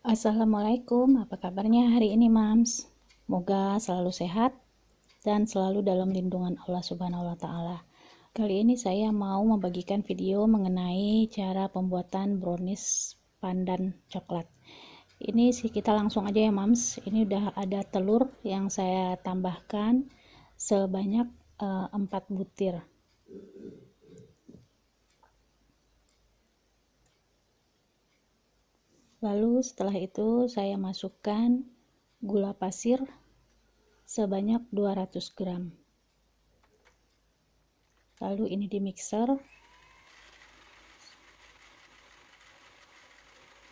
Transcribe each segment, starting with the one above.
Assalamualaikum, apa kabarnya hari ini, Mams? Semoga selalu sehat dan selalu dalam lindungan Allah Subhanahu wa Ta'ala. Kali ini saya mau membagikan video mengenai cara pembuatan brownies pandan coklat. Ini sih kita langsung aja ya, Mams. Ini udah ada telur yang saya tambahkan sebanyak 4 butir. Lalu setelah itu saya masukkan gula pasir sebanyak 200 gram. Lalu ini di mixer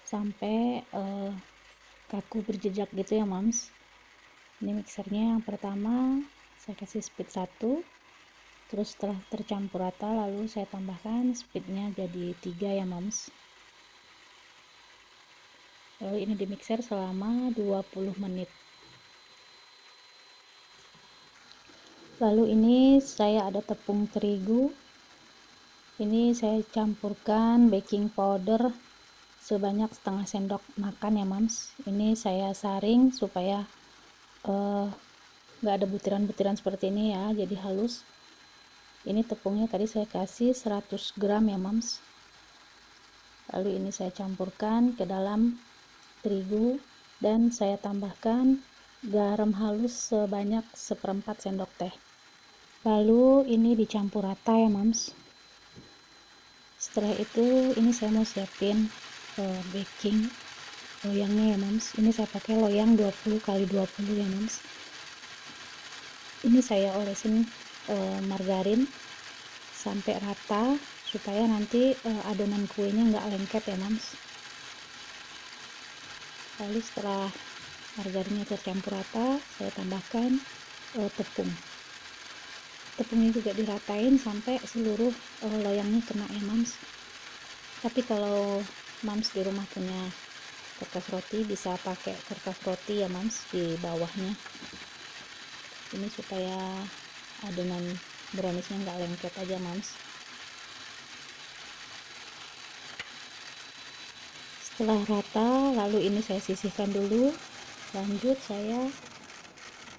sampai kaku berjejak gitu ya, Mams. Ini mixernya yang pertama saya kasih speed 1, terus setelah tercampur rata lalu saya tambahkan speednya jadi 3 ya, Mams. Lalu ini di mixer selama 20 menit. Lalu ini saya ada tepung terigu, ini saya campurkan baking powder sebanyak setengah sendok makan ya, Mams. Ini saya saring supaya nggak ada butiran-butiran seperti ini ya, jadi halus. Ini tepungnya tadi saya kasih 100 gram ya, Mams. Lalu ini saya campurkan ke dalam terigu dan saya tambahkan garam halus sebanyak 1/4 sendok teh. Lalu ini dicampur rata ya, Mams. Setelah itu ini saya mau siapin baking loyangnya ya, Mams. Ini saya pakai loyang 20 x 20 ya, Mams. Ini saya olesin margarin sampai rata supaya nanti adonan kuenya nggak lengket ya, Mams. Lalu setelah margarinnya tercampur rata saya tambahkan tepungnya juga diratain sampai seluruh loyangnya kena ya, Mams. Tapi kalau Mams di rumah punya kertas roti bisa pakai kertas roti ya, Mams, di bawahnya. Ini supaya adonan browniesnya nggak lengket aja, Mams. Setelah rata lalu ini saya sisihkan dulu. Lanjut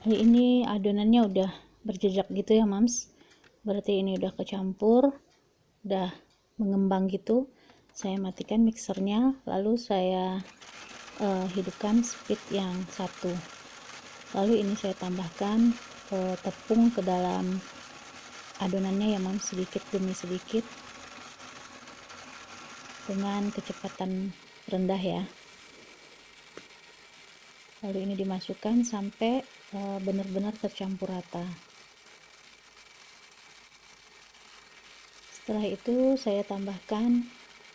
ini adonannya udah berjejak gitu ya, Mams. Berarti ini udah kecampur, udah mengembang gitu. Saya matikan mixernya, lalu saya hidupkan speed yang 1. Lalu ini saya tambahkan tepung ke dalam adonannya ya, Mams, sedikit demi sedikit dengan kecepatan rendah ya. Lalu ini dimasukkan sampai benar-benar tercampur rata. Setelah itu saya tambahkan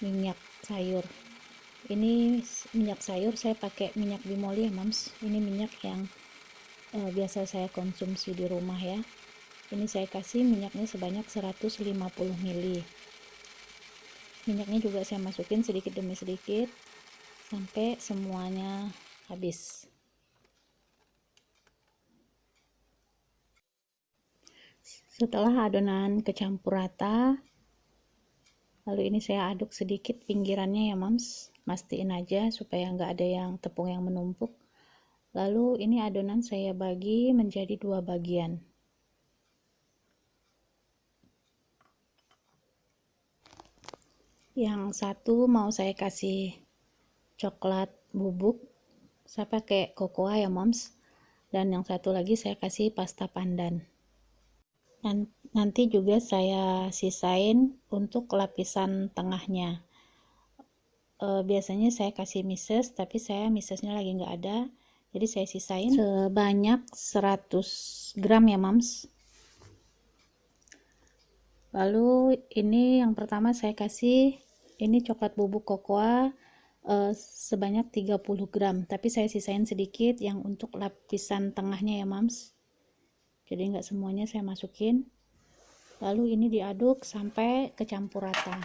minyak sayur. Ini minyak sayur saya pakai minyak bimoli ya, Mams. Ini minyak yang biasa saya konsumsi di rumah ya. Ini saya kasih minyaknya sebanyak 150 ml. Minyaknya juga saya masukin sedikit demi sedikit sampai semuanya habis. Setelah adonan kecampur rata, lalu ini saya aduk sedikit pinggirannya ya, Mams. Mastiin aja supaya nggak ada yang tepung yang menumpuk. Lalu ini adonan saya bagi menjadi 2 bagian. Yang satu mau saya kasih coklat bubuk, saya pakai cocoa ya, Mams. Dan yang satu lagi saya kasih pasta pandan. Dan nanti juga saya sisain untuk lapisan tengahnya. Biasanya saya kasih mises, tapi saya misesnya lagi nggak ada, jadi saya sisain sebanyak 100 gram ya, Mams. Lalu ini yang pertama saya kasih ini coklat bubuk cocoa sebanyak 30 gram, tapi saya sisain sedikit yang untuk lapisan tengahnya ya, Mams. Jadi nggak semuanya saya masukin. Lalu ini diaduk sampai kecampur rata.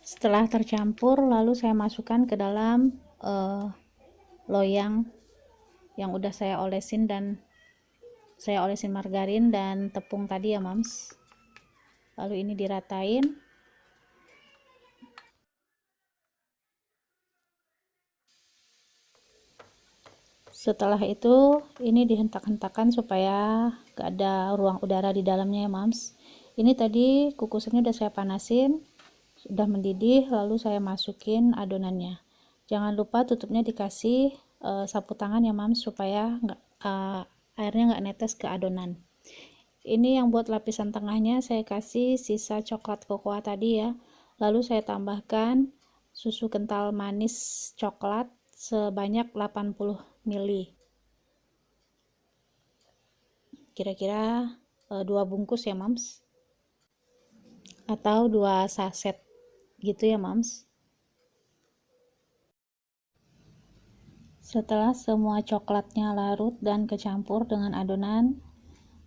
Setelah tercampur lalu saya masukkan ke dalam loyang yang udah saya olesin margarin dan tepung tadi ya, Mams. Lalu ini diratain. Setelah itu ini dihentak-hentakan supaya gak ada ruang udara di dalamnya ya mams. Ini tadi kukusannya udah saya panasin, sudah mendidih, lalu saya masukin adonannya. Jangan lupa tutupnya dikasih sapu tangan ya mams, supaya airnya nggak netes ke adonan. Ini yang buat lapisan tengahnya saya kasih sisa coklat kokoa tadi ya, lalu saya tambahkan susu kental manis coklat sebanyak 80 ml, kira-kira 2 bungkus ya mams, atau 2 saset gitu ya mams. Setelah semua coklatnya larut dan kecampur dengan adonan,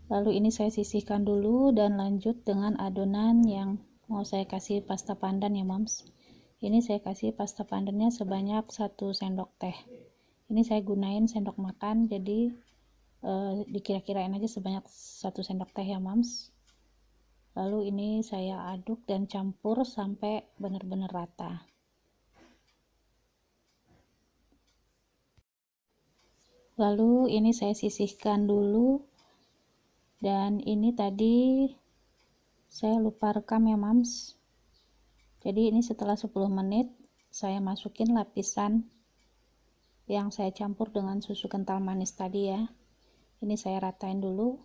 lalu ini saya sisihkan dulu dan lanjut dengan adonan yang mau saya kasih pasta pandan ya mams. Ini saya kasih pasta pandannya sebanyak 1 sendok teh. Ini saya gunain sendok makan, jadi dikira-kirain aja sebanyak 1 sendok teh ya mams. Lalu ini saya aduk dan campur sampai benar-benar rata. Lalu ini saya sisihkan dulu, dan ini tadi saya lupa rekam ya mams. Jadi ini setelah 10 menit saya masukin lapisan yang saya campur dengan susu kental manis tadi ya. Ini saya ratain dulu,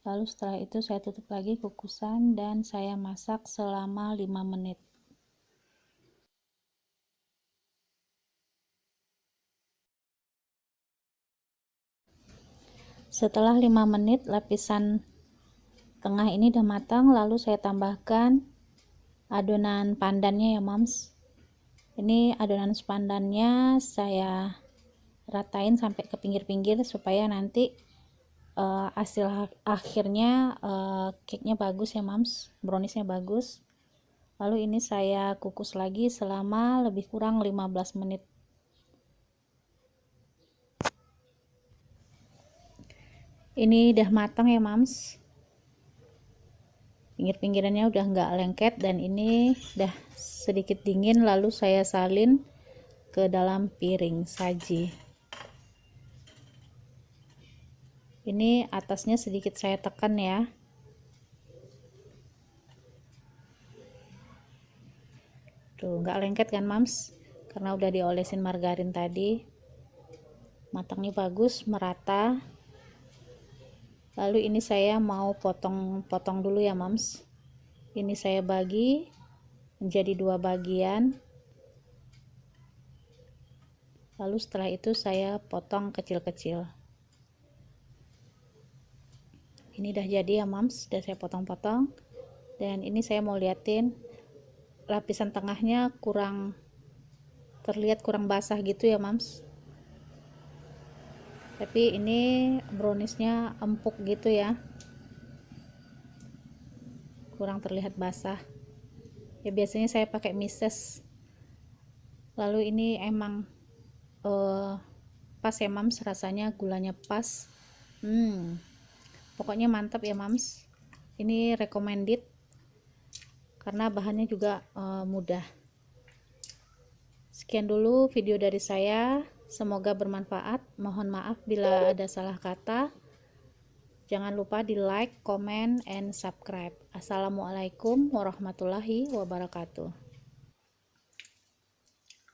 lalu setelah itu saya tutup lagi kukusan dan saya masak selama 5 menit. Setelah 5 menit lapisan tengah ini udah matang, lalu saya tambahkan adonan pandannya ya mams. Ini adonan pandannya saya ratain sampai ke pinggir-pinggir supaya nanti hasil akhirnya cake-nya bagus ya mams, browniesnya bagus. Lalu ini saya kukus lagi selama lebih kurang 15 menit. Ini udah matang ya mams, pinggir-pinggirannya udah nggak lengket, dan ini udah sedikit dingin, lalu saya salin ke dalam piring saji. Ini atasnya sedikit saya tekan ya. Tuh nggak lengket kan mams, karena udah diolesin margarin tadi. Matangnya bagus, merata. Lalu ini saya mau potong-potong dulu ya mams. Ini saya bagi menjadi 2 bagian, lalu setelah itu saya potong kecil-kecil. Ini udah jadi ya mams, sudah saya potong-potong. Dan ini saya mau liatin lapisan tengahnya terlihat kurang basah gitu ya mams, tapi ini browniesnya empuk gitu ya, kurang terlihat basah ya. Biasanya saya pakai mises. Lalu ini emang pas ya mams, rasanya gulanya pas. Pokoknya mantap ya mams, ini recommended karena bahannya juga mudah. Sekian dulu video dari saya, semoga bermanfaat. Mohon maaf bila ada salah kata. Jangan lupa di like, comment, and subscribe. Assalamualaikum warahmatullahi wabarakatuh.